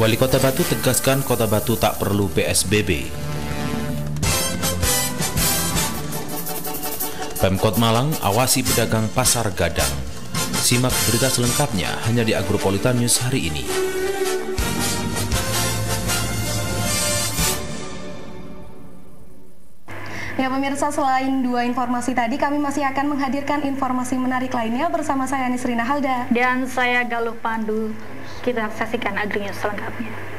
Wali Kota Batu tegaskan Kota Batu tak perlu PSBB. Pemkot Malang awasi pedagang pasar Gadang. Simak berita selengkapnya hanya di Agropolitan News hari ini. Ya pemirsa, selain dua informasi tadi, kami masih akan menghadirkan informasi menarik lainnya bersama saya Nisrina Halda. Dan saya Galuh Pandu. Kita saksikan Agri-News selengkapnya.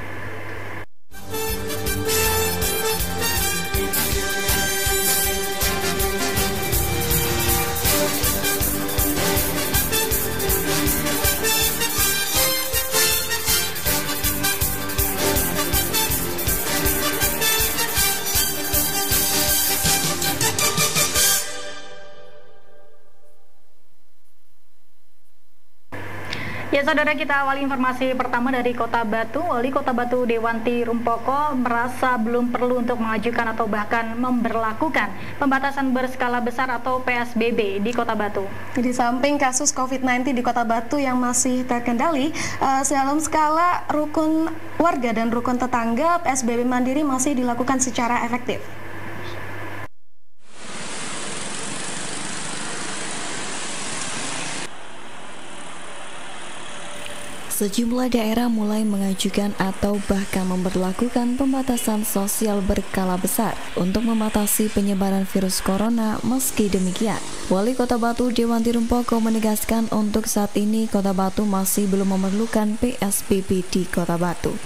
Ya saudara, kita awali informasi pertama dari Kota Batu. Wali Kota Batu Dewanti Rumpoko merasa belum perlu untuk mengajukan atau bahkan memberlakukan pembatasan berskala besar atau PSBB di Kota Batu. Di samping kasus COVID-19 di Kota Batu yang masih terkendali, dalam skala rukun warga dan rukun tetangga, PSBB mandiri masih dilakukan secara efektif. Sejumlah daerah mulai mengajukan atau bahkan memberlakukan pembatasan sosial berskala besar untuk membatasi penyebaran virus corona. Meski demikian, Wali Kota Batu Dewanti Rumpoko menegaskan untuk saat ini Kota Batu masih belum memerlukan PSBB di Kota Batu.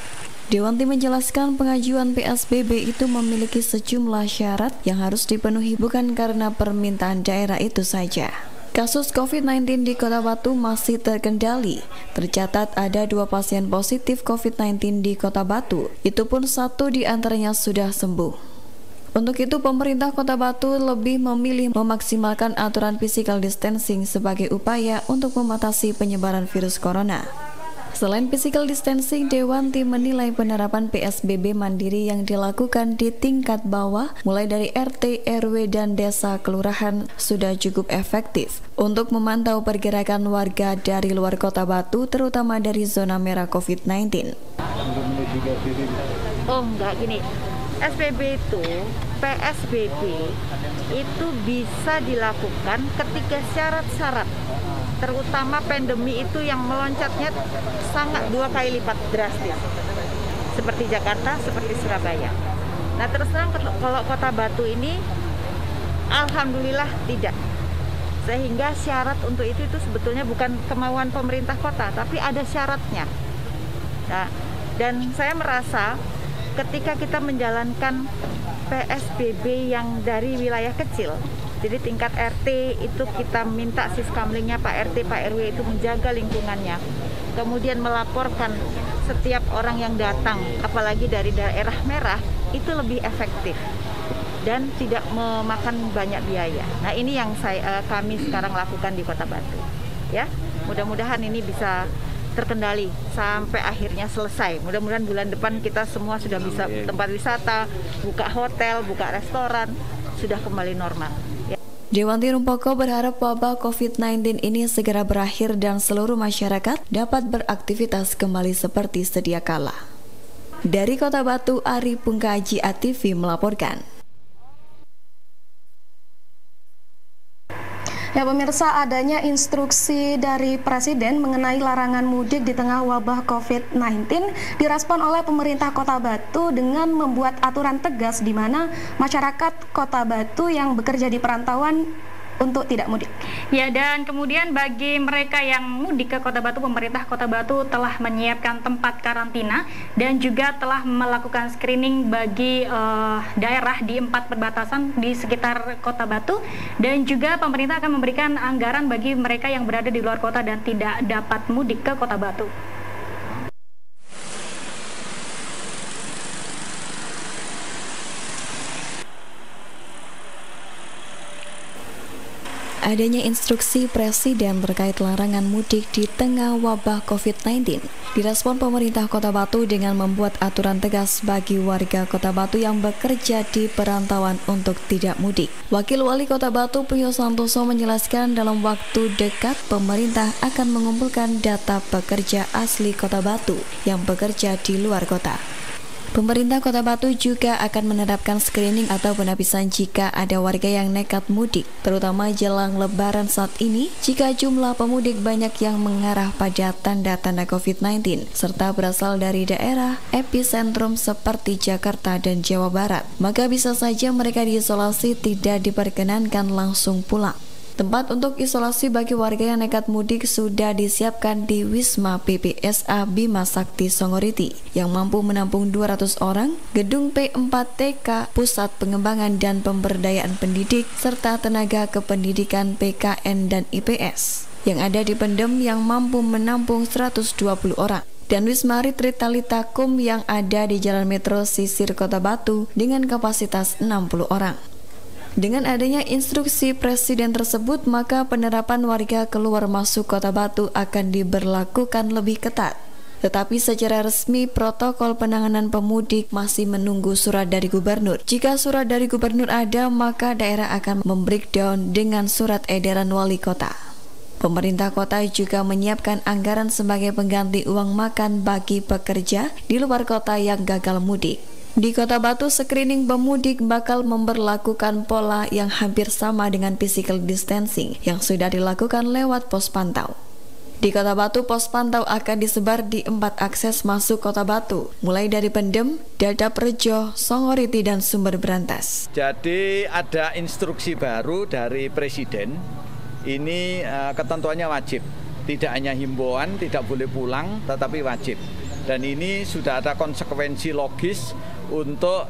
Dewanti menjelaskan pengajuan PSBB itu memiliki sejumlah syarat yang harus dipenuhi bukan karena permintaan daerah itu saja. Kasus COVID-19 di Kota Batu masih terkendali. Tercatat ada 2 pasien positif COVID-19 di Kota Batu. Itu pun 1 di antaranya sudah sembuh. Untuk itu, pemerintah Kota Batu lebih memilih memaksimalkan aturan physical distancing sebagai upaya untuk membatasi penyebaran virus corona. Selain physical distancing, Dewanti menilai penerapan PSBB mandiri yang dilakukan di tingkat bawah, mulai dari RT, RW, dan desa kelurahan sudah cukup efektif untuk memantau pergerakan warga dari luar Kota Batu, terutama dari zona merah COVID-19. Oh enggak, gini, PSBB itu bisa dilakukan ketika syarat-syarat, terutama pandemi itu yang meloncatnya sangat 2 kali lipat drastis, seperti Jakarta, seperti Surabaya. Nah terus terang kalau Kota Batu ini alhamdulillah tidak, sehingga syarat untuk itu sebetulnya bukan kemauan pemerintah kota, tapi ada syaratnya. Nah, dan saya merasa ketika kita menjalankan PSBB yang dari wilayah kecil, jadi tingkat RT itu kita minta siskamlingnya Pak RT, Pak RW itu menjaga lingkungannya. Kemudian melaporkan setiap orang yang datang, apalagi dari daerah merah, itu lebih efektif dan tidak memakan banyak biaya. Nah ini yang kami sekarang lakukan di Kota Batu. Ya, mudah-mudahan ini bisa terkendali sampai akhirnya selesai. Mudah-mudahan bulan depan kita semua sudah bisa tempat wisata, buka hotel, buka restoran, sudah kembali normal. Dewanti Rumpoko berharap wabah COVID-19 ini segera berakhir dan seluruh masyarakat dapat beraktivitas kembali seperti sedia kala. Dari Kota Batu, Ari Pungkaji ATV melaporkan. Ya pemirsa, adanya instruksi dari Presiden mengenai larangan mudik di tengah wabah COVID-19 direspon oleh pemerintah Kota Batu dengan membuat aturan tegas di mana masyarakat Kota Batu yang bekerja di perantauan untuk tidak mudik. Ya, dan kemudian bagi mereka yang mudik ke Kota Batu, pemerintah Kota Batu telah menyiapkan tempat karantina dan juga telah melakukan screening bagi daerah di 4 perbatasan di sekitar Kota Batu, dan juga pemerintah akan memberikan anggaran bagi mereka yang berada di luar kota dan tidak dapat mudik ke Kota Batu. adanya instruksi Presiden terkait larangan mudik di tengah wabah COVID-19, direspon pemerintah Kota Batu dengan membuat aturan tegas bagi warga Kota Batu yang bekerja di perantauan untuk tidak mudik. Wakil Wali Kota Batu Priyo Santoso menjelaskan dalam waktu dekat pemerintah akan mengumpulkan data pekerja asli Kota Batu yang bekerja di luar kota. Pemerintah Kota Batu juga akan menerapkan screening atau penapisan jika ada warga yang nekat mudik, terutama jelang Lebaran saat ini jika jumlah pemudik banyak yang mengarah pada tanda-tanda COVID-19 serta berasal dari daerah epicentrum seperti Jakarta dan Jawa Barat, maka bisa saja mereka diisolasi, tidak diperkenankan langsung pulang. Tempat untuk isolasi bagi warga yang nekat mudik sudah disiapkan di Wisma PPSA Bima Sakti Songoriti yang mampu menampung 200 orang, gedung P4TK Pusat Pengembangan dan Pemberdayaan Pendidik, serta tenaga kependidikan PKN dan IPS yang ada di Pendem yang mampu menampung 120 orang. Dan Wisma Retreat Talita Kum yang ada di Jalan Metro Sisir Kota Batu dengan kapasitas 60 orang. Dengan adanya instruksi Presiden tersebut, maka penerapan warga keluar masuk Kota Batu akan diberlakukan lebih ketat. Tetapi secara resmi protokol penanganan pemudik masih menunggu surat dari gubernur. Jika surat dari gubernur ada, maka daerah akan membreakdown dengan surat edaran wali kota. Pemerintah kota juga menyiapkan anggaran sebagai pengganti uang makan bagi pekerja di luar kota yang gagal mudik. Di Kota Batu, screening pemudik bakal memberlakukan pola yang hampir sama dengan physical distancing yang sudah dilakukan lewat pos pantau. Di Kota Batu, pos pantau akan disebar di 4 akses masuk Kota Batu, mulai dari Pendem, Dadaprejo, Songoriti, dan Sumber Brantas. Jadi ada instruksi baru dari Presiden, ini ketentuannya wajib. Tidak hanya himbauan, tidak boleh pulang, tetapi wajib. Dan ini sudah ada konsekuensi logis untuk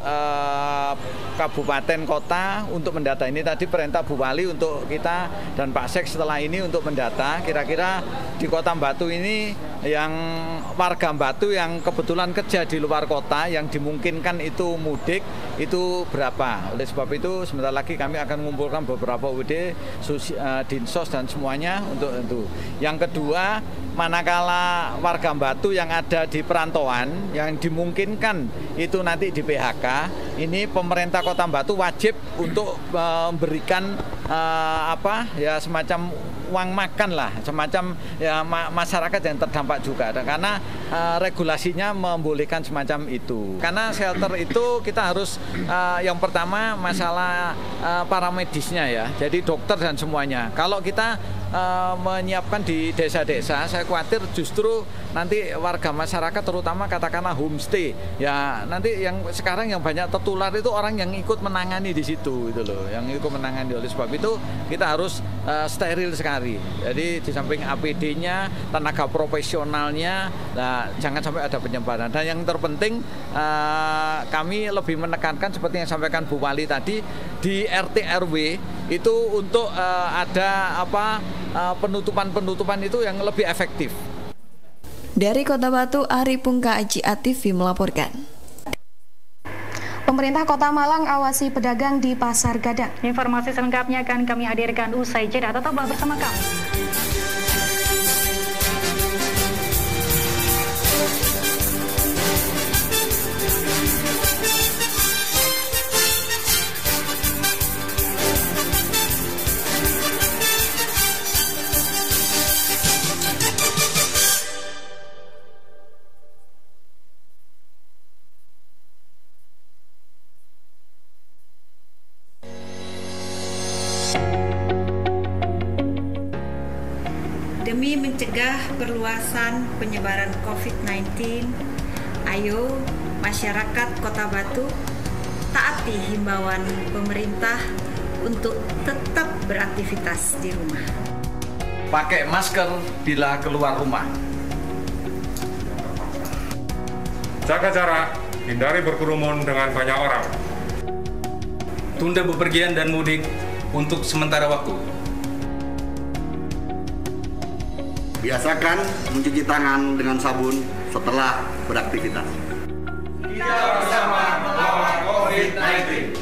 kabupaten kota untuk mendata. Ini tadi perintah Bu Wali untuk kita dan Pak Sek setelah ini untuk mendata kira-kira di Kota Batu ini yang warga Batu yang kebetulan kerja di luar kota yang dimungkinkan itu mudik itu berapa. Oleh sebab itu sebentar lagi kami akan mengumpulkan beberapa UD, Dinsos dan semuanya untuk itu. Yang kedua, manakala warga Batu yang ada di perantauan yang dimungkinkan itu nanti di PHK, ini pemerintah Kota Batu wajib untuk memberikan semacam uang makan lah, semacam ya masyarakat yang terdampak juga, karena regulasinya membolehkan semacam itu. Karena shelter itu kita harus yang pertama masalah paramedisnya ya, jadi dokter dan semuanya. Kalau kita menyiapkan di desa-desa, saya khawatir justru nanti warga masyarakat terutama katakanlah homestay ya, nanti yang sekarang yang banyak tertular itu orang yang ikut menangani di situ itu loh, yang ikut menangani. Oleh sebab itu kita harus steril sekali. Jadi di samping APD-nya, tenaga profesionalnya, nah, jangan sampai ada penyebaran. Dan yang terpenting kami lebih menekankan seperti yang sampaikan Bu Wali tadi di RT RW itu untuk ada penutupan itu yang lebih efektif. Dari Kota Batu, Ari Pungka, AJA TV melaporkan. Pemerintah Kota Malang awasi pedagang di Pasar Gadang. Informasi selengkapnya akan kami hadirkan usai jeda. Tetaplah bersama kami. Demi mencegah perluasan penyebaran COVID-19, ayo masyarakat Kota Batu taati himbauan pemerintah untuk tetap beraktivitas di rumah. Pakai masker bila keluar rumah. Jaga jarak, hindari berkerumun dengan banyak orang. Tunda bepergian dan mudik untuk sementara waktu. Biasakan mencuci tangan dengan sabun setelah beraktivitas. Kita bersama melawan COVID-19.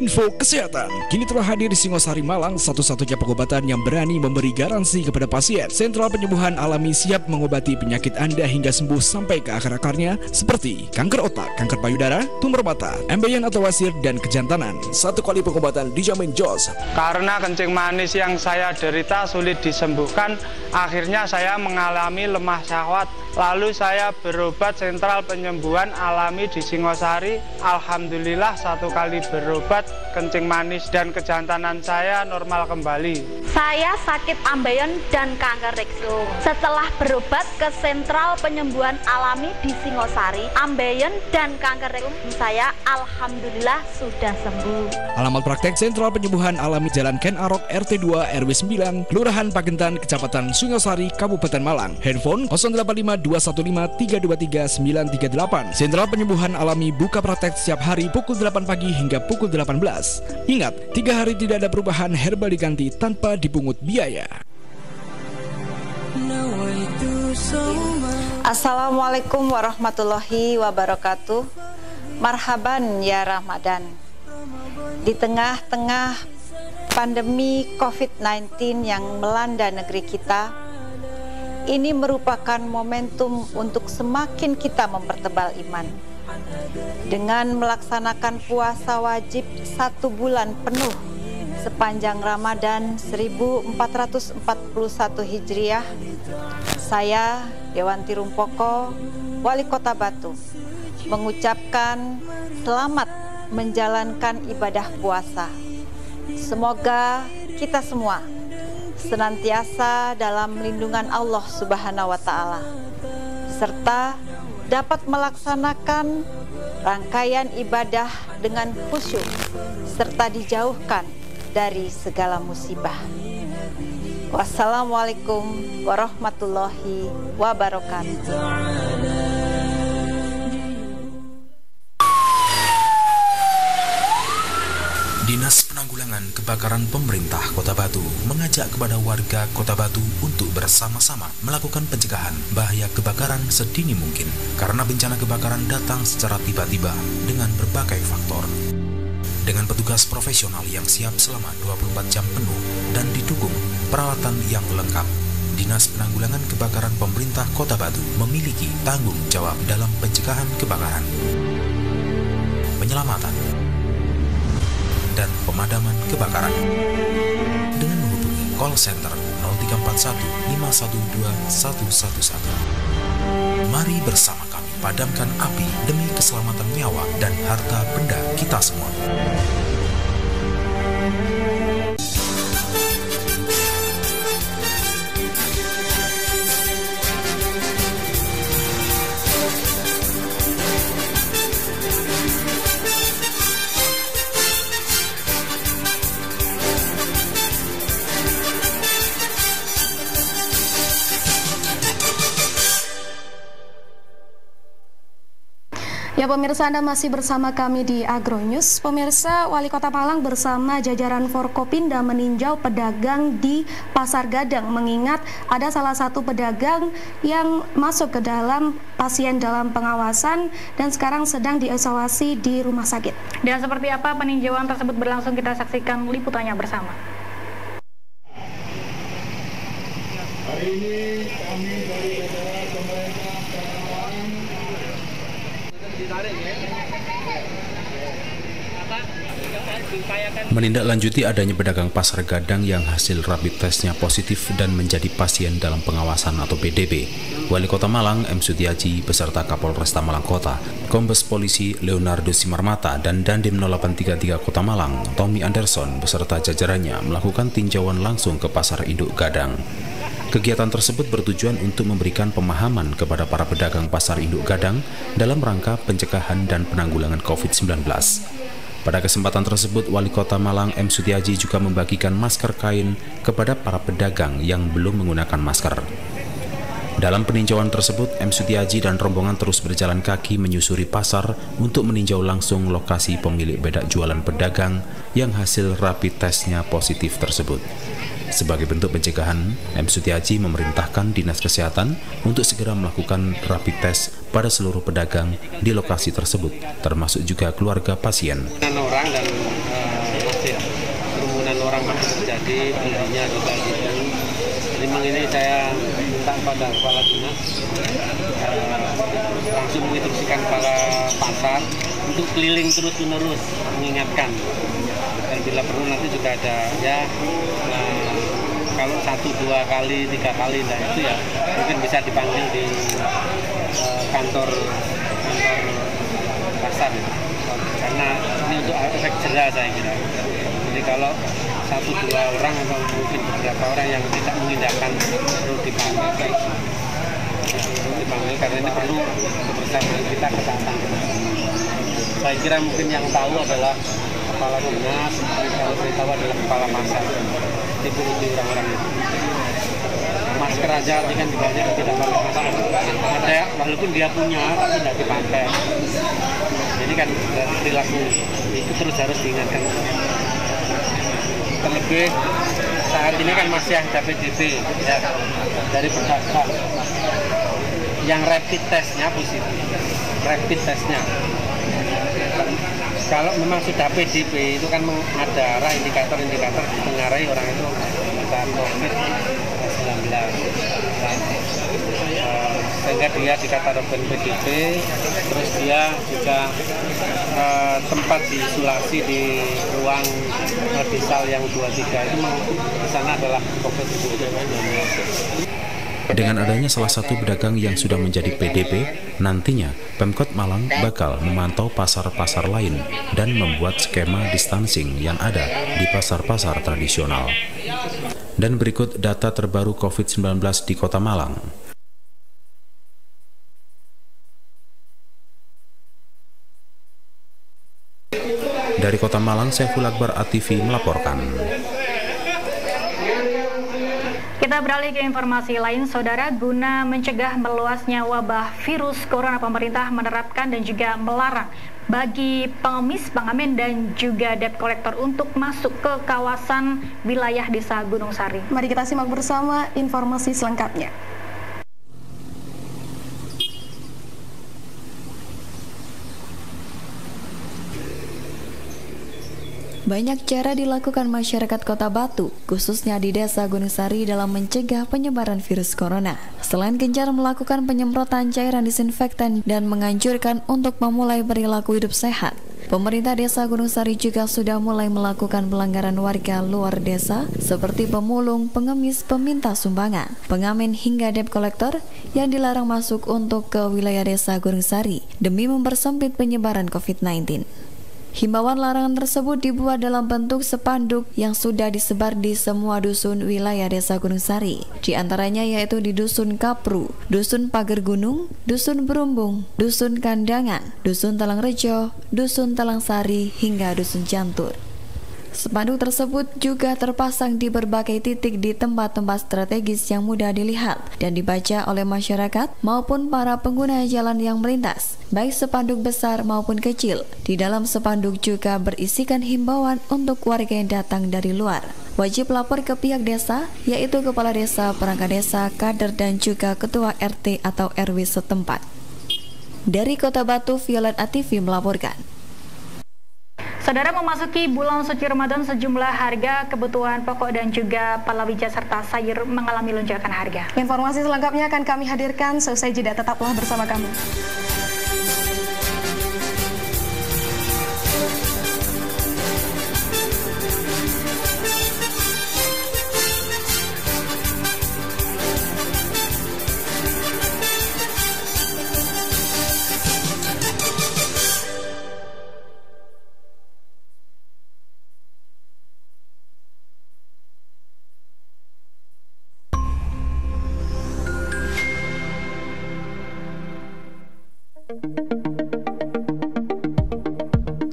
Info kesehatan, kini telah hadir di Singosari Malang satu-satunya pengobatan yang berani memberi garansi kepada pasien. Sentral Penyembuhan Alami siap mengobati penyakit Anda hingga sembuh sampai ke akar-akarnya seperti kanker otak, kanker payudara, tumor mata, embeyan atau wasir, dan kejantanan. Satu kali pengobatan dijamin jos. Karena kencing manis yang saya derita sulit disembuhkan, akhirnya saya mengalami lemah syahwat. Lalu saya berobat Sentral Penyembuhan Alami di Singosari. Alhamdulillah satu kali berobat kencing manis dan kejantanan saya normal kembali. Saya sakit ambeien dan kanker rektum. Setelah berobat ke Sentral Penyembuhan Alami di Singosari, ambeien dan kanker rektum saya alhamdulillah sudah sembuh. Alamat praktek Sentral Penyembuhan Alami Jalan Ken Arok RT 2 RW 9 Kelurahan Pagentan Kecamatan Singosari Kabupaten Malang. Handphone 085215323938. Sentral Penyembuhan Alami buka praktek setiap hari pukul 8 pagi hingga pukul 18. Ingat, 3 hari tidak ada perubahan, herbal diganti tanpa dipungut biaya. Assalamualaikum warahmatullahi wabarakatuh. Marhaban ya Ramadan. Di tengah-tengah pandemi COVID-19 yang melanda negeri kita, ini merupakan momentum untuk semakin kita mempertebal iman. Dengan melaksanakan puasa wajib 1 bulan penuh sepanjang Ramadan 1441 Hijriah, saya Dewanti Rumpoko, Wali Kota Batu, mengucapkan selamat menjalankan ibadah puasa. Semoga kita semua senantiasa dalam lindungan Allah Subhanahu wa Ta'ala, serta dapat melaksanakan rangkaian ibadah dengan khusyuk serta dijauhkan dari segala musibah. Wassalamualaikum warahmatullahi wabarakatuh. Dinas Penanggulangan Kebakaran Pemerintah Kota Batu mengajak kepada warga Kota Batu untuk bersama-sama melakukan pencegahan bahaya kebakaran sedini mungkin, karena bencana kebakaran datang secara tiba-tiba dengan berbagai faktor. Dengan petugas profesional yang siap selama 24 jam penuh dan didukung peralatan yang lengkap, Dinas Penanggulangan Kebakaran Pemerintah Kota Batu memiliki tanggung jawab dalam pencegahan kebakaran, penyelamatan, dan pemadaman kebakaran dengan menghubungi call center 0341 512 111. Mari bersama kami padamkan api demi keselamatan nyawa dan harta benda kita semua. Ya pemirsa, Anda masih bersama kami di Agro News. Pemirsa, Wali Kota Malang bersama jajaran Forkopinda meninjau pedagang di Pasar Gadang, mengingat ada salah satu pedagang yang masuk ke dalam pasien dalam pengawasan dan sekarang sedang diisolasi di rumah sakit. Dan seperti apa peninjauan tersebut berlangsung, kita saksikan liputannya bersama. Hari ini kami dari jajaran pemerintah menindaklanjuti adanya pedagang Pasar Gadang yang hasil rapid testnya positif dan menjadi pasien dalam pengawasan atau PDP. Wali Kota Malang M. Sutiaji beserta Kapolresta Malang Kota, Kombes Polisi Leonardo Simarmata dan Dandim 0833 Kota Malang, Tommy Anderson beserta jajarannya melakukan tinjauan langsung ke Pasar Induk Gadang. Kegiatan tersebut bertujuan untuk memberikan pemahaman kepada para pedagang Pasar Induk Gadang dalam rangka pencegahan dan penanggulangan COVID-19. Pada kesempatan tersebut, Wali Kota Malang M. Sutiaji juga membagikan masker kain kepada para pedagang yang belum menggunakan masker. Dalam peninjauan tersebut, M. Sutiaji dan rombongan terus berjalan kaki menyusuri pasar untuk meninjau langsung lokasi pemilik bedak jualan pedagang yang hasil rapid testnya positif tersebut. Sebagai bentuk pencegahan, M. Sutiaji memerintahkan Dinas Kesehatan untuk segera melakukan rapid test pada seluruh pedagang di lokasi tersebut, termasuk juga keluarga pasien. Orang dan jadi belinya juga gitu. Jadi memang ini saya minta pada kepala dinas langsung menginstruksikan para pasar untuk keliling terus-menerus mengingatkan. Dan bila perlu nanti juga ada ya kalau 1, 2 kali, 3 kali, nah itu ya mungkin bisa dipanggil di kantor pasar ya. Karena ini untuk efek jera saya kira. Jadi kalau 1, 2 orang atau mungkin beberapa orang yang tidak mengindahkan perlu dipanggil karena ini perlu kebersamaan kita ketaatan. Saya kira mungkin yang tahu adalah kepala dinas, kalau saya tahu adalah kepala pasar. Itu orang-orang itu. Masker aja kan banyak tidak pakai masker. Ada walaupun dia punya tapi tidak dipakai. Jadi kan berarti perilaku itu terus harus diingatkan. Terlebih saat ini kan masih ada PDB ya, dari pedagang yang rapid testnya positif, rapid testnya. Kalau memang sudah PDB itu kan ada indikator-indikator mengarai orang itu bisa COVID-19. Sehingga dia dikategorikan PDB, terus dia juga tempat diisolasi di ruang desal yang 23 itu di sana adalah COVID-19. Dengan adanya salah satu pedagang yang sudah menjadi PDP, nantinya Pemkot Malang bakal memantau pasar-pasar lain dan membuat skema distancing yang ada di pasar-pasar tradisional. Dan berikut data terbaru COVID-19 di Kota Malang. Dari Kota Malang, Saiful Akbar ATV melaporkan. Kita beralih ke informasi lain, Saudara. Guna mencegah meluasnya wabah virus corona, pemerintah menerapkan dan juga melarang bagi pengemis, pengamen, dan juga debt collector untuk masuk ke kawasan wilayah Desa Gunung Sari. Mari kita simak bersama informasi selengkapnya. Banyak cara dilakukan masyarakat Kota Batu, khususnya di Desa Gunung Sari dalam mencegah penyebaran virus corona. Selain gencar melakukan penyemprotan cairan disinfektan dan menganjurkan untuk memulai perilaku hidup sehat, pemerintah Desa Gunung Sari juga sudah mulai melakukan pelanggaran warga luar desa seperti pemulung, pengemis, peminta sumbangan, pengamen hingga debt collector yang dilarang masuk untuk ke wilayah Desa Gunung Sari demi mempersempit penyebaran COVID-19. Himbauan larangan tersebut dibuat dalam bentuk spanduk yang sudah disebar di semua dusun wilayah Desa Gunung Sari. Di antaranya yaitu di Dusun Kapru, Dusun Pager Gunung, Dusun Berumbung, Dusun Kandangan, Dusun Talangrejo, Dusun Talangsari, hingga Dusun Jantur. Spanduk tersebut juga terpasang di berbagai titik di tempat-tempat strategis yang mudah dilihat dan dibaca oleh masyarakat maupun para pengguna jalan yang melintas, baik spanduk besar maupun kecil. Di dalam spanduk juga berisikan himbauan untuk warga yang datang dari luar. Wajib lapor ke pihak desa, yaitu kepala desa, perangkat desa, kader, dan juga ketua RT atau RW setempat. Dari Kota Batu, Violet ATV melaporkan. Saudara, memasuki bulan suci Ramadan, sejumlah harga kebutuhan pokok dan juga palawija serta sayur mengalami lonjakan harga. Informasi selengkapnya akan kami hadirkan seusai jeda, tetaplah bersama kami.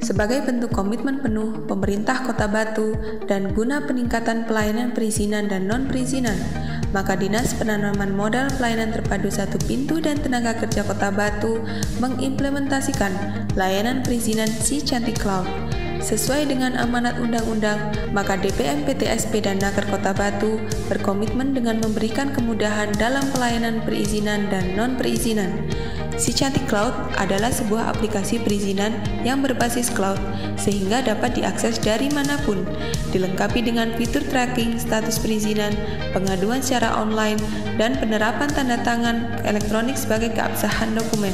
Sebagai bentuk komitmen penuh pemerintah Kota Batu dan guna peningkatan pelayanan perizinan dan non-perizinan, maka Dinas Penanaman Modal Pelayanan Terpadu Satu Pintu dan Tenaga Kerja Kota Batu mengimplementasikan layanan perizinan Si Cantik Cloud. Sesuai dengan amanat undang-undang, maka DPM PTSP dan Naker Kota Batu berkomitmen dengan memberikan kemudahan dalam pelayanan perizinan dan non-perizinan. Si Cantik Cloud adalah sebuah aplikasi perizinan yang berbasis cloud sehingga dapat diakses dari manapun, dilengkapi dengan fitur tracking status perizinan, pengaduan secara online, dan penerapan tanda tangan elektronik sebagai keabsahan dokumen.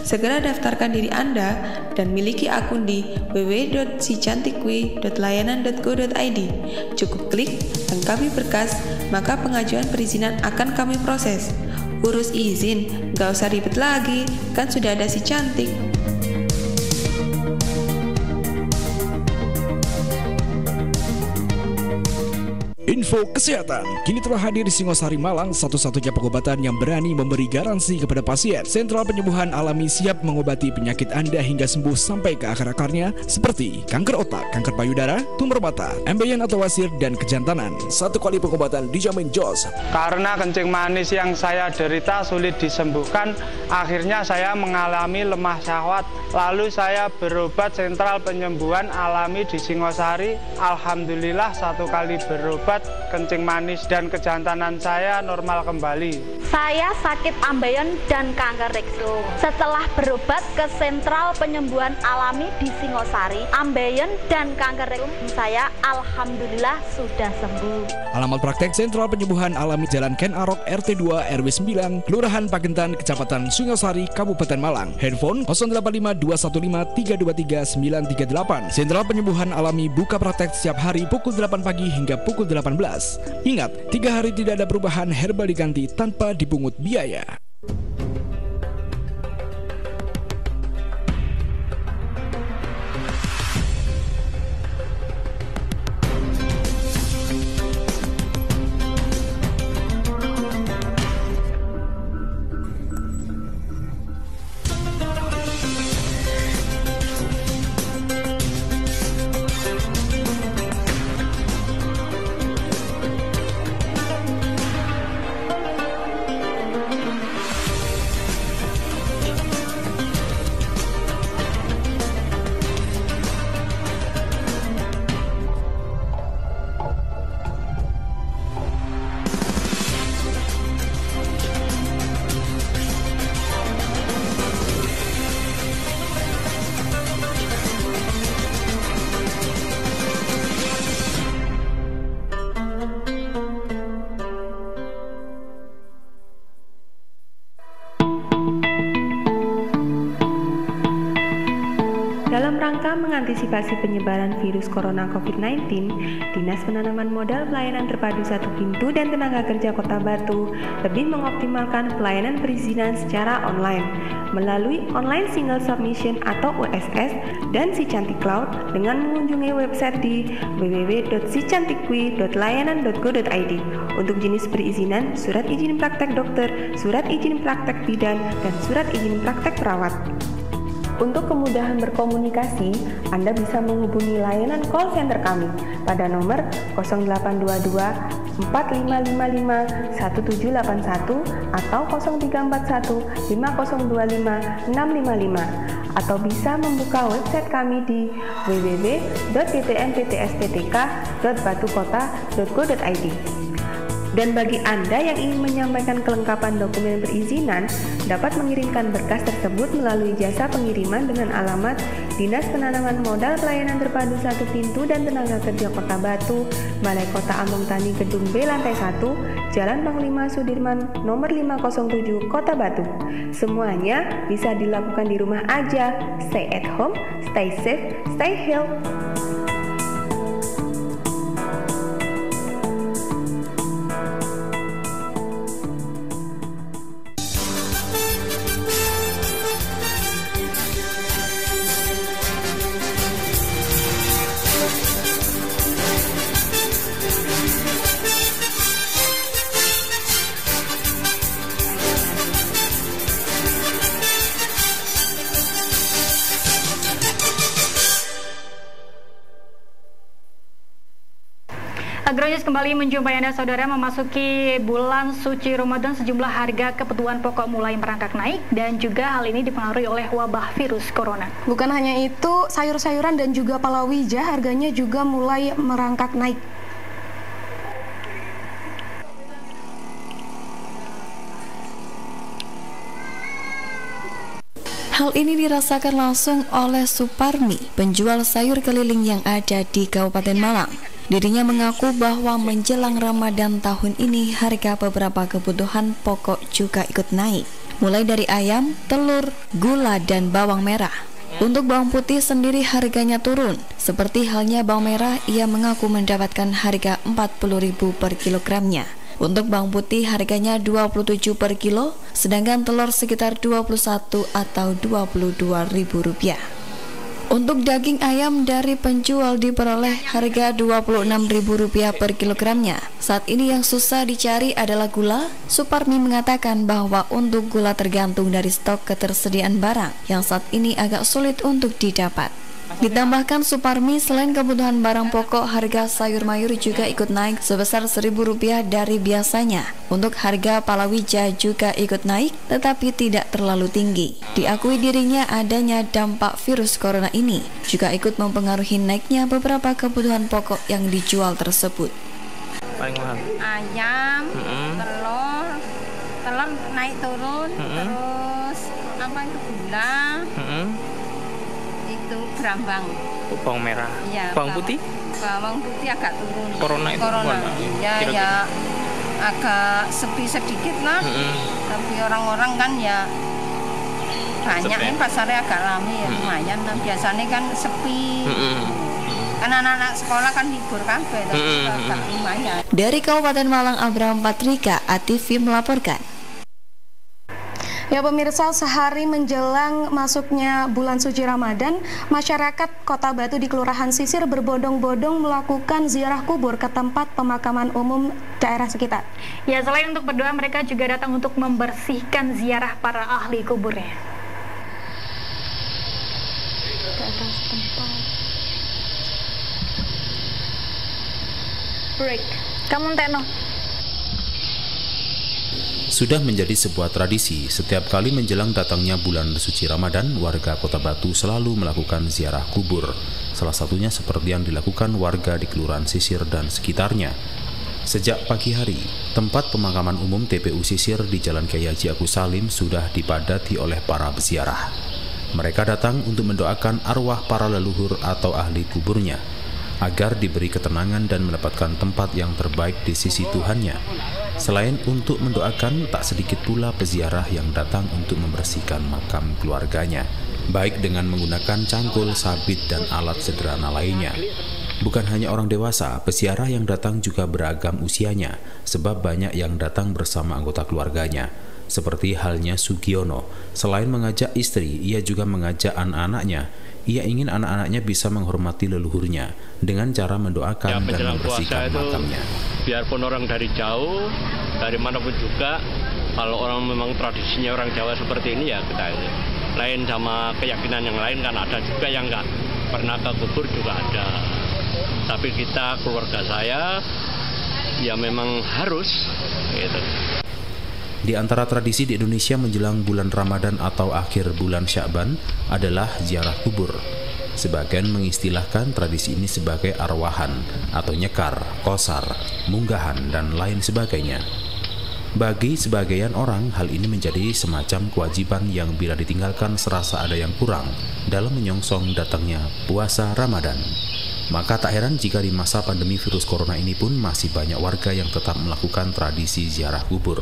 Segera daftarkan diri Anda dan miliki akun di www.sicantikwi.layanan.go.id. Cukup klik, lengkapi berkas, maka pengajuan perizinan akan kami proses. Urus izin, gak usah ribet lagi, kan sudah ada Si Cantik. Info kesehatan kini telah hadir di Singosari Malang, satu-satunya pengobatan yang berani memberi garansi kepada pasien. Sentral Penyembuhan Alami siap mengobati penyakit Anda hingga sembuh sampai ke akar-akarnya seperti kanker otak, kanker payudara, tumor mata, embeyan atau wasir, dan kejantanan. Satu kali pengobatan dijamin jos. Karena kencing manis yang saya derita sulit disembuhkan, akhirnya saya mengalami lemah syahwat. Lalu saya berobat Sentral Penyembuhan Alami di Singosari. Alhamdulillah satu kali berobat kencing manis dan kejantanan saya normal kembali. Saya sakit ambeien dan kanker rektum. Setelah berobat ke Sentral Penyembuhan Alami di Singosari, ambeien dan kanker rektum saya alhamdulillah sudah sembuh. Alamat praktek Sentral Penyembuhan Alami Jalan Ken Arok RT 2 RW 9 Kelurahan Pagentan Kecamatan Singosari Kabupaten Malang. Handphone 085215232938. Sentral Penyembuhan Alami buka praktek setiap hari pukul 8 pagi hingga pukul 18. Ingat, 3 hari tidak ada perubahan, herbal diganti tanpa dipungut biaya. Dalam rangka mengantisipasi penyebaran virus corona COVID-19, Dinas Penanaman Modal Pelayanan Terpadu Satu Pintu dan Tenaga Kerja Kota Batu lebih mengoptimalkan pelayanan perizinan secara online melalui online single submission atau OSS dan Si Cantik Cloud dengan mengunjungi website di www.sicantikwi.layanan.go.id untuk jenis perizinan, surat izin praktek dokter, surat izin praktek bidan, dan surat izin praktek perawat. Untuk kemudahan berkomunikasi, Anda bisa menghubungi layanan call center kami pada nomor 0822 4555 1781 atau 0341 5025 655 atau bisa membuka website kami di www.ppnptstk.batukota.go.id. Dan bagi Anda yang ingin menyampaikan kelengkapan dokumen perizinan, dapat mengirimkan berkas tersebut melalui jasa pengiriman dengan alamat Dinas Penanaman Modal Pelayanan Terpadu Satu Pintu dan Tenaga Kerja Kota Batu, Balai Kota Ambung Tani Gedung B Lantai 1, Jalan Panglima Sudirman nomor 507 Kota Batu. Semuanya bisa dilakukan di rumah aja. Stay at home, stay safe, stay healthy. Agronews kembali menjumpai Anda saudara. Memasuki bulan suci Ramadan, sejumlah harga kebutuhan pokok mulai merangkak naik dan juga hal ini dipengaruhi oleh wabah virus corona. Bukan hanya itu, sayur-sayuran dan juga palawija harganya juga mulai merangkak naik. Hal ini dirasakan langsung oleh Suparmi, penjual sayur keliling yang ada di Kabupaten Malang. Dirinya mengaku bahwa menjelang Ramadan tahun ini harga beberapa kebutuhan pokok juga ikut naik, mulai dari ayam, telur, gula, dan bawang merah. Untuk bawang putih sendiri harganya turun. Seperti halnya bawang merah, ia mengaku mendapatkan harga 40.000 per kilogramnya. Untuk bawang putih harganya 27 per kilo, sedangkan telur sekitar 21 atau 22.000 rupiah. Untuk daging ayam dari penjual diperoleh harga Rp26.000 per kilogramnya. Saat ini yang susah dicari adalah gula. Suparmi mengatakan bahwa untuk gula tergantung dari stok ketersediaan barang yang saat ini agak sulit untuk didapat. Ditambahkan Suparmi, selain kebutuhan barang pokok, harga sayur mayur juga ikut naik sebesar Rp1.000 dari biasanya. Untuk harga palawija juga ikut naik, tetapi tidak terlalu tinggi. Diakui dirinya adanya dampak virus corona ini juga ikut mempengaruhi naiknya beberapa kebutuhan pokok yang dijual tersebut. Paling mahal? Ayam, telur naik turun, terus apa itu gula. Itu berambang. Bawang merah. Ya, bawang putih? Bawang putih agak turun. Corona itu gimana? Ya agak sepi sedikit lah. Tapi orang-orang kan ya banyak kan, pasarnya agak ramai ya, lumayan lah. Biasanya kan sepi. Kan anak-anak sekolah kan libur kabeh, tapi agak lumayan. Dari Kabupaten Malang, Abraham Patrika, ATV melaporkan. Ya pemirsa, sehari menjelang masuknya bulan suci Ramadan, masyarakat Kota Batu di Kelurahan Sisir berbondong-bondong melakukan ziarah kubur ke tempat pemakaman umum daerah sekitar. Ya, selain untuk berdoa, mereka juga datang untuk membersihkan ziarah para ahli kuburnya. Break. Kamu tekno. Sudah menjadi sebuah tradisi, setiap kali menjelang datangnya bulan suci Ramadan, warga Kota Batu selalu melakukan ziarah kubur. Salah satunya seperti yang dilakukan warga di Kelurahan Sisir dan sekitarnya. Sejak pagi hari, tempat pemakaman umum TPU Sisir di Jalan Kiai Haji Agus Salim sudah dipadati oleh para peziarah. Mereka datang untuk mendoakan arwah para leluhur atau ahli kuburnya, agar diberi ketenangan dan mendapatkan tempat yang terbaik di sisi Tuhannya. Selain untuk mendoakan, tak sedikit pula peziarah yang datang untuk membersihkan makam keluarganya, baik dengan menggunakan cangkul, sabit, dan alat sederhana lainnya. Bukan hanya orang dewasa, peziarah yang datang juga beragam usianya, sebab banyak yang datang bersama anggota keluarganya. Seperti halnya Sugiono, selain mengajak istri, ia juga mengajak anak-anaknya. Ia ingin anak-anaknya bisa menghormati leluhurnya dengan cara mendoakan dan membersihkan makamnya. Biarpun orang dari jauh, dari manapun juga, kalau orang memang tradisinya orang Jawa seperti ini ya kita lain sama keyakinan yang lain kan ada juga yang nggak pernah ke kubur juga ada. Tapi kita keluarga saya ya memang harus gitu. Di antara tradisi di Indonesia menjelang bulan Ramadan atau akhir bulan Sya'ban adalah ziarah kubur. Sebagian mengistilahkan tradisi ini sebagai arwahan atau nyekar, kosar, munggahan, dan lain sebagainya. Bagi sebagian orang, hal ini menjadi semacam kewajiban yang bila ditinggalkan serasa ada yang kurang dalam menyongsong datangnya puasa Ramadan. Maka tak heran jika di masa pandemi virus corona ini pun masih banyak warga yang tetap melakukan tradisi ziarah kubur.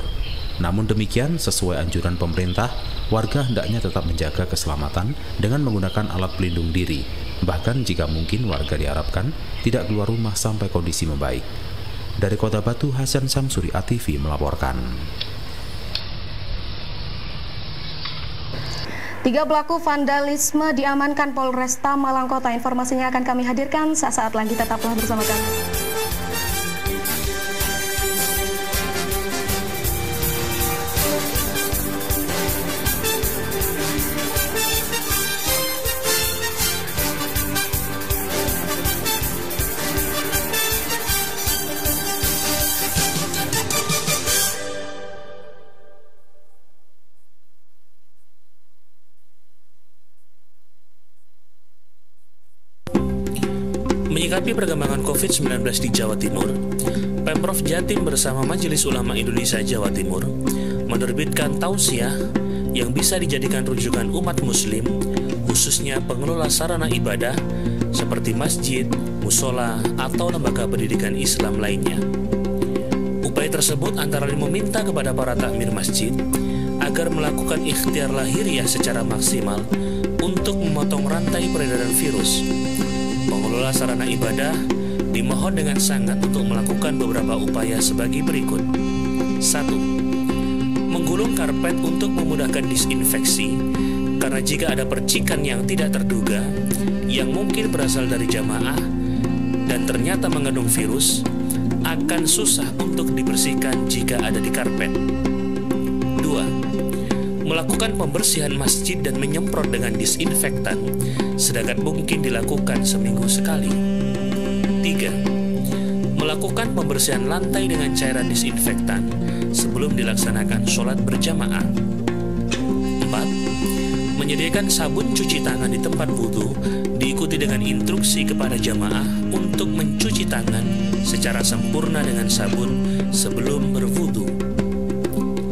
Namun demikian, sesuai anjuran pemerintah, warga hendaknya tetap menjaga keselamatan dengan menggunakan alat pelindung diri. Bahkan jika mungkin warga diharapkan tidak keluar rumah sampai kondisi membaik. Dari Kota Batu, Hasan Samsuri, ATV melaporkan. 3 pelaku vandalisme diamankan Polresta Malang Kota. Informasinya akan kami hadirkan saat lagi, tetaplah bersama kami. Menyikapi perkembangan COVID-19 di Jawa Timur, Pemprov Jatim bersama Majelis Ulama Indonesia Jawa Timur menerbitkan tausiah yang bisa dijadikan rujukan umat muslim, khususnya pengelola sarana ibadah seperti masjid, musola, atau lembaga pendidikan Islam lainnya. Upaya tersebut antara lain meminta kepada para takmir masjid agar melakukan ikhtiar lahiriah secara maksimal untuk memotong rantai peredaran virus. Pengelola sarana ibadah dimohon dengan sangat untuk melakukan beberapa upaya sebagai berikut. 1. Menggulung karpet untuk memudahkan disinfeksi, karena jika ada percikan yang tidak terduga yang mungkin berasal dari jamaah dan ternyata mengandung virus, akan susah untuk dibersihkan jika ada di karpet. 2. Melakukan pembersihan masjid dan menyemprot dengan disinfektan sedekat mungkin dilakukan seminggu sekali. 3. Melakukan pembersihan lantai dengan cairan disinfektan sebelum dilaksanakan sholat berjamaah. 4. Menyediakan sabun cuci tangan di tempat wudhu diikuti dengan instruksi kepada jamaah untuk mencuci tangan secara sempurna dengan sabun sebelum berwudhu.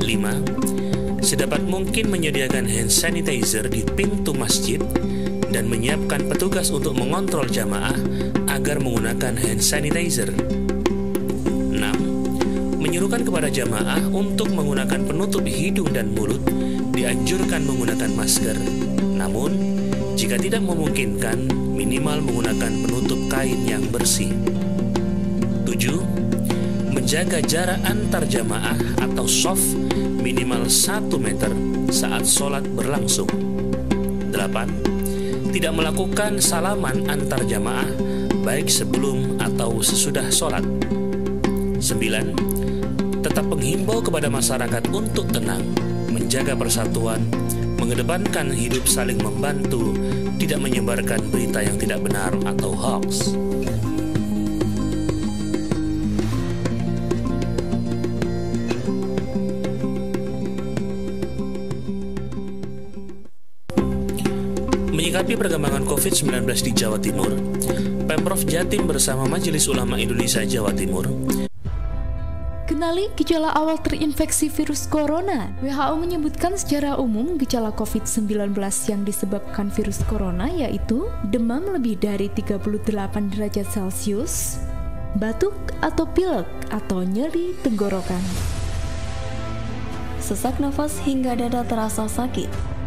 5. Sedapat mungkin menyediakan hand sanitizer di pintu masjid dan menyiapkan petugas untuk mengontrol jamaah agar menggunakan hand sanitizer. 6. Menyuruhkan kepada jamaah untuk menggunakan penutup hidung dan mulut, dianjurkan menggunakan masker. Namun, jika tidak memungkinkan, minimal menggunakan penutup kain yang bersih. 7. Menjaga jarak antar jamaah atau shaf minimal 1 meter saat sholat berlangsung. 8. Tidak melakukan salaman antar jamaah baik sebelum atau sesudah sholat. 9. Tetap menghimbau kepada masyarakat untuk tenang, menjaga persatuan, mengedepankan hidup saling membantu, tidak menyebarkan berita yang tidak benar atau hoax. Menyikapi perkembangan COVID-19 di Jawa Timur, Pemprov Jatim bersama Majelis Ulama Indonesia Jawa Timur Kenali gejala awal terinfeksi virus corona. WHO menyebutkan secara umum gejala COVID-19 yang disebabkan virus corona yaitu demam lebih dari 38 derajat Celcius, batuk atau pilek atau nyeri tenggorokan, sesak nafas hingga dada terasa sakit.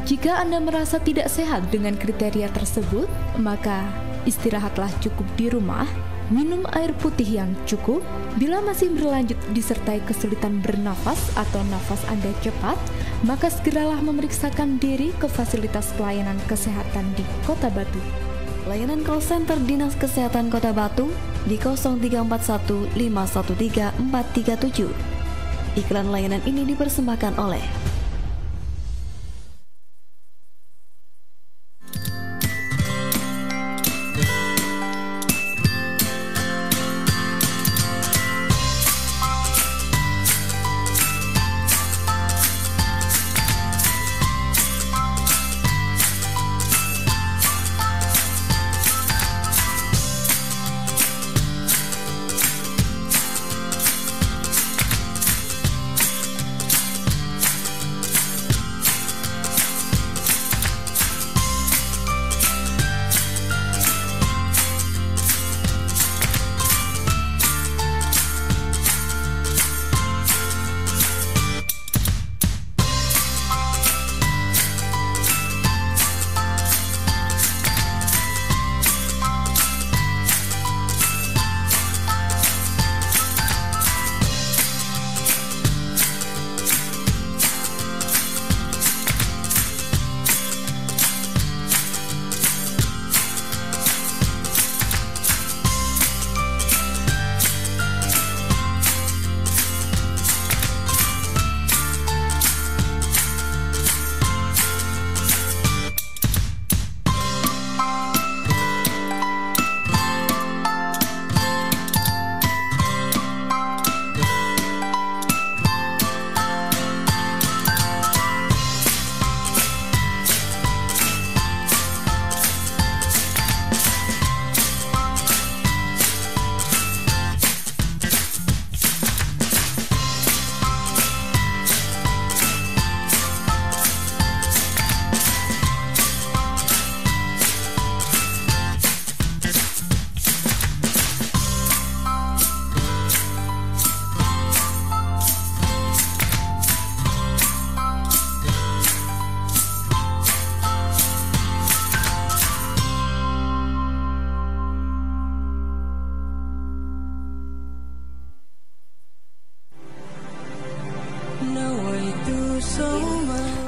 Jika Anda merasa tidak sehat dengan kriteria tersebut, maka istirahatlah cukup di rumah, minum air putih yang cukup. Bila masih berlanjut disertai kesulitan bernafas atau nafas Anda cepat, maka segeralah memeriksakan diri ke fasilitas pelayanan kesehatan di Kota Batu. Layanan call center Dinas Kesehatan Kota Batu di 0341 513 437. Iklan layanan ini dipersembahkan oleh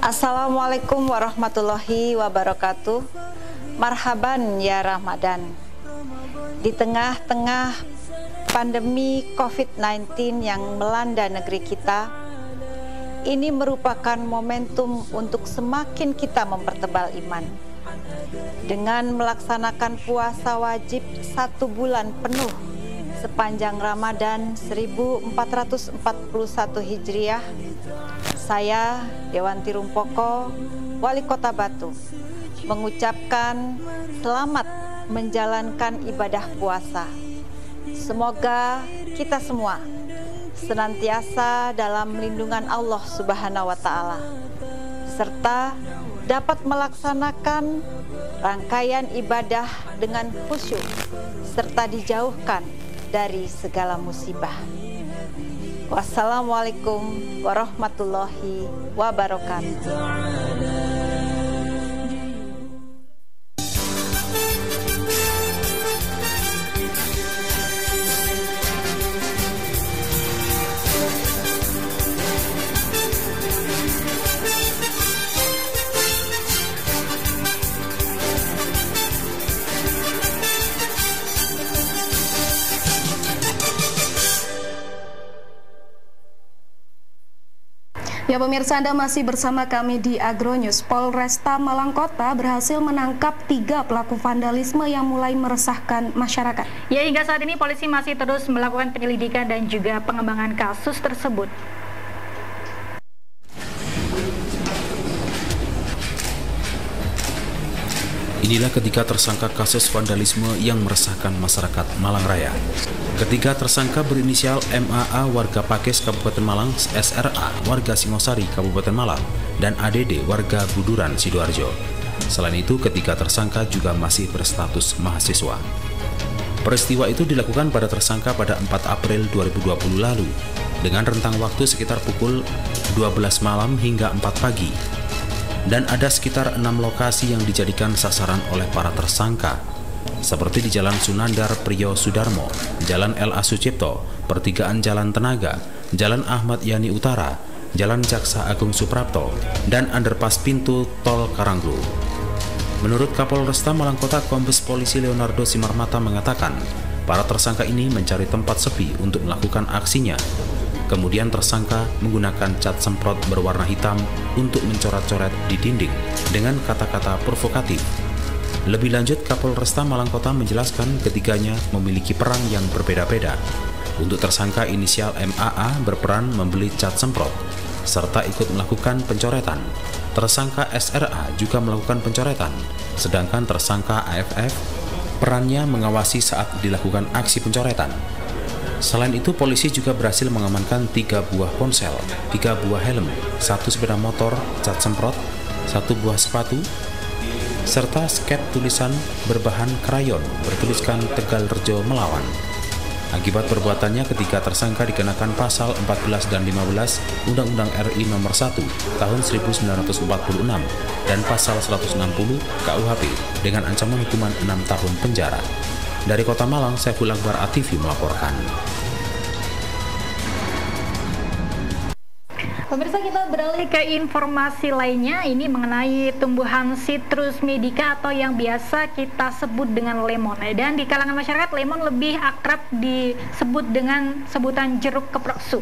Assalamualaikum warahmatullahi wabarakatuh. Marhaban ya Ramadan. Di tengah-tengah pandemi COVID-19 yang melanda negeri kita, ini merupakan momentum untuk semakin kita mempertebal iman. Dengan melaksanakan puasa wajib 1 bulan penuh sepanjang Ramadan 1441 Hijriah, saya Dewanti Rumpoko, Wali Kota Batu, mengucapkan selamat menjalankan ibadah puasa. Semoga kita semua senantiasa dalam lindungan Allah Subhanahu wa Ta'ala, serta dapat melaksanakan rangkaian ibadah dengan khusyuk serta dijauhkan dari segala musibah. Wassalamualaikum warahmatullahi wabarakatuh. Ya pemirsa, Anda masih bersama kami di Agronews. Polresta Malang Kota berhasil menangkap 3 pelaku vandalisme yang mulai meresahkan masyarakat. Ya, hingga saat ini polisi masih terus melakukan penyelidikan dan juga pengembangan kasus tersebut. Inilah ketiga tersangka kasus vandalisme yang meresahkan masyarakat Malang Raya. Ketiga tersangka berinisial MAA warga Pakis Kabupaten Malang, SRA warga Singosari Kabupaten Malang, dan ADD warga Buduran Sidoarjo. Selain itu, ketiga tersangka juga masih berstatus mahasiswa. Peristiwa itu dilakukan pada tersangka pada 4 April 2020 lalu, dengan rentang waktu sekitar pukul 12 malam hingga 4 pagi. Dan ada sekitar 6 lokasi yang dijadikan sasaran oleh para tersangka, seperti di Jalan Sunandar Priyo Sudarmo, Jalan L.A. Sucipto, Pertigaan Jalan Tenaga, Jalan Ahmad Yani Utara, Jalan Jaksa Agung Suprapto, dan underpass pintu Tol Karanglu. Menurut Kapolresta Malang Kota, Kombes Polisi Leonardo Simarmata mengatakan, para tersangka ini mencari tempat sepi untuk melakukan aksinya. Kemudian tersangka menggunakan cat semprot berwarna hitam untuk mencoret-coret di dinding dengan kata-kata provokatif. Lebih lanjut, Kapolresta Malang Kota menjelaskan ketiganya memiliki peran yang berbeda-beda. Untuk tersangka inisial MAA berperan membeli cat semprot, serta ikut melakukan pencoretan. Tersangka SRA juga melakukan pencoretan, sedangkan tersangka AFF perannya mengawasi saat dilakukan aksi pencoretan. Selain itu, polisi juga berhasil mengamankan 3 buah ponsel, 3 buah helm, 1 sepeda motor cat semprot, 1 buah sepatu, serta sket tulisan berbahan krayon bertuliskan Tegal Rejo Melawan. Akibat perbuatannya, ketiga tersangka dikenakan pasal 14 dan 15 Undang-Undang RI Nomor 1 Tahun 1946 dan pasal 160 KUHP dengan ancaman hukuman 6 tahun penjara. Dari Kota Malang, Saiful Akbar ATV melaporkan. Pemirsa, kita beralih ke informasi lainnya, ini mengenai tumbuhan citrus medica atau yang biasa kita sebut dengan lemon. Dan di kalangan masyarakat, lemon lebih akrab disebut dengan sebutan jeruk keprok sup.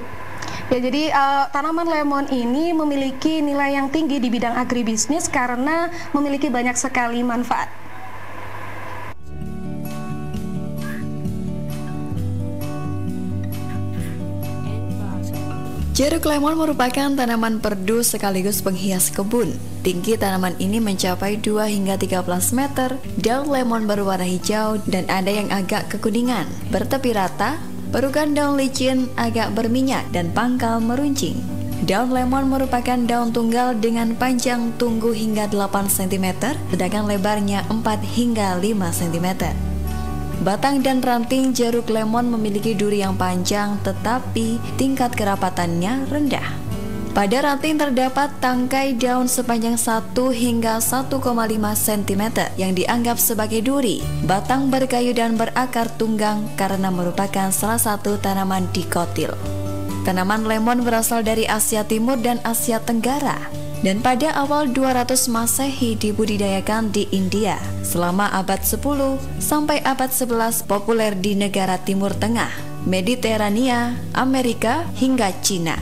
Ya, jadi tanaman lemon ini memiliki nilai yang tinggi di bidang agribisnis karena memiliki banyak sekali manfaat. Jeruk lemon merupakan tanaman perdu sekaligus penghias kebun. Tinggi tanaman ini mencapai 2 hingga 13 meter, daun lemon berwarna hijau dan ada yang agak kekuningan, bertepi rata, perukan daun licin agak berminyak dan pangkal meruncing. Daun lemon merupakan daun tunggal dengan panjang tunggu hingga 8 cm, sedangkan lebarnya 4 hingga 5 cm. Batang dan ranting jeruk lemon memiliki duri yang panjang tetapi tingkat kerapatannya rendah. Pada ranting terdapat tangkai daun sepanjang 1 hingga 1,5 cm yang dianggap sebagai duri. Batang berkayu dan berakar tunggang karena merupakan salah satu tanaman dikotil. Tanaman lemon berasal dari Asia Timur dan Asia Tenggara, dan pada awal 200 Masehi dibudidayakan di India. Selama abad 10 sampai abad 11 populer di negara Timur Tengah, Mediterania, Amerika, hingga Cina.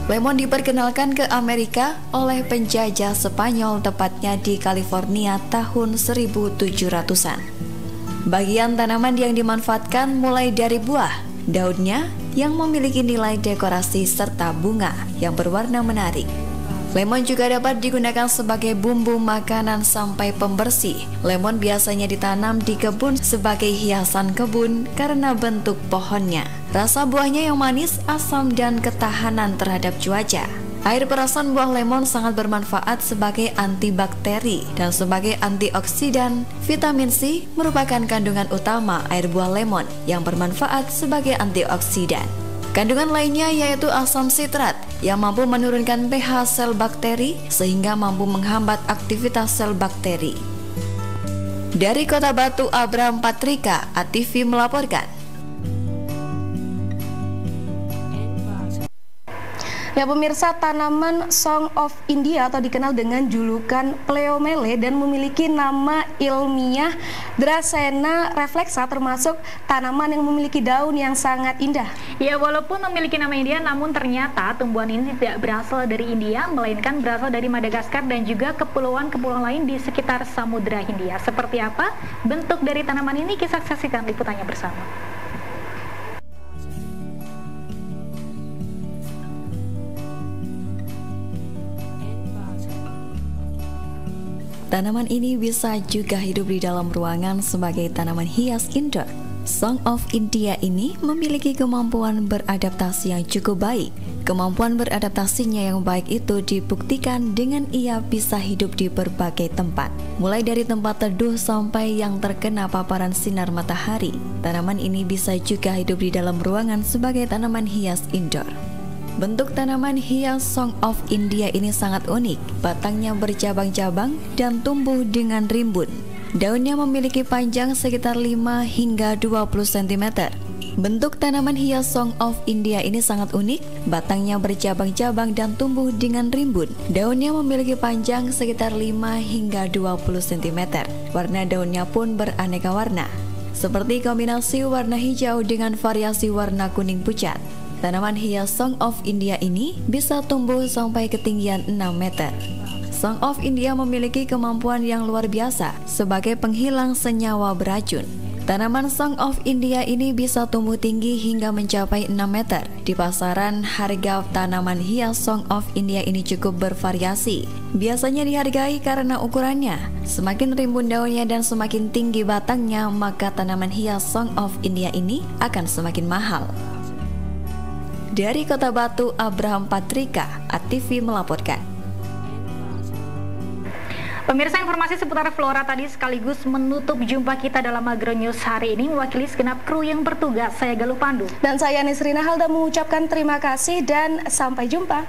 Lemon diperkenalkan ke Amerika oleh penjajah Spanyol, tepatnya di California tahun 1700-an. Bagian tanaman yang dimanfaatkan mulai dari buah, daunnya yang memiliki nilai dekorasi serta bunga yang berwarna menarik. Lemon juga dapat digunakan sebagai bumbu makanan sampai pembersih. Lemon biasanya ditanam di kebun sebagai hiasan kebun karena bentuk pohonnya. Rasa buahnya yang manis, asam, dan ketahanan terhadap cuaca. Air perasan buah lemon sangat bermanfaat sebagai antibakteri dan sebagai antioksidan. Vitamin C merupakan kandungan utama air buah lemon yang bermanfaat sebagai antioksidan. Kandungan lainnya yaitu asam sitrat yang mampu menurunkan pH sel bakteri sehingga mampu menghambat aktivitas sel bakteri. Dari Kota Batu, Abraham Patrika, ATV melaporkan. Ya pemirsa, tanaman Song of India atau dikenal dengan julukan Pleomele dan memiliki nama ilmiah Dracena reflexa, termasuk tanaman yang memiliki daun yang sangat indah. Ya, walaupun memiliki nama India, namun ternyata tumbuhan ini tidak berasal dari India, melainkan berasal dari Madagaskar dan juga kepulauan-kepulauan lain di sekitar Samudra Hindia. Seperti apa bentuk dari tanaman ini? Kita saksikan liputannya bersama. Tanaman ini bisa juga hidup di dalam ruangan sebagai tanaman hias indoor. Song of India ini memiliki kemampuan beradaptasi yang cukup baik. Kemampuan beradaptasinya yang baik itu dibuktikan dengan ia bisa hidup di berbagai tempat, mulai dari tempat teduh sampai yang terkena paparan sinar matahari. Tanaman ini bisa juga hidup di dalam ruangan sebagai tanaman hias indoor. Bentuk tanaman hias Song of India ini sangat unik. Batangnya bercabang-cabang dan tumbuh dengan rimbun. Daunnya memiliki panjang sekitar 5 hingga 20 cm. Bentuk tanaman hias Song of India ini sangat unik. Batangnya bercabang-cabang dan tumbuh dengan rimbun. Daunnya memiliki panjang sekitar 5 hingga 20 cm. Warna daunnya pun beraneka warna, seperti kombinasi warna hijau dengan variasi warna kuning pucat. Tanaman hias Song of India ini bisa tumbuh sampai ketinggian 6 meter. Song of India memiliki kemampuan yang luar biasa sebagai penghilang senyawa beracun. Tanaman Song of India ini bisa tumbuh tinggi hingga mencapai 6 meter. Di pasaran, harga tanaman hias Song of India ini cukup bervariasi. Biasanya dihargai karena ukurannya. Semakin rimbun daunnya dan semakin tinggi batangnya, maka tanaman hias Song of India ini akan semakin mahal. Dari Kota Batu, Abraham Patrika, ATV melaporkan. Pemirsa, informasi seputar flora tadi sekaligus menutup jumpa kita dalam Agronews hari ini. Mewakili segenap kru yang bertugas, saya Galuh Pandu. Dan saya Nisrina Halda mengucapkan terima kasih dan sampai jumpa.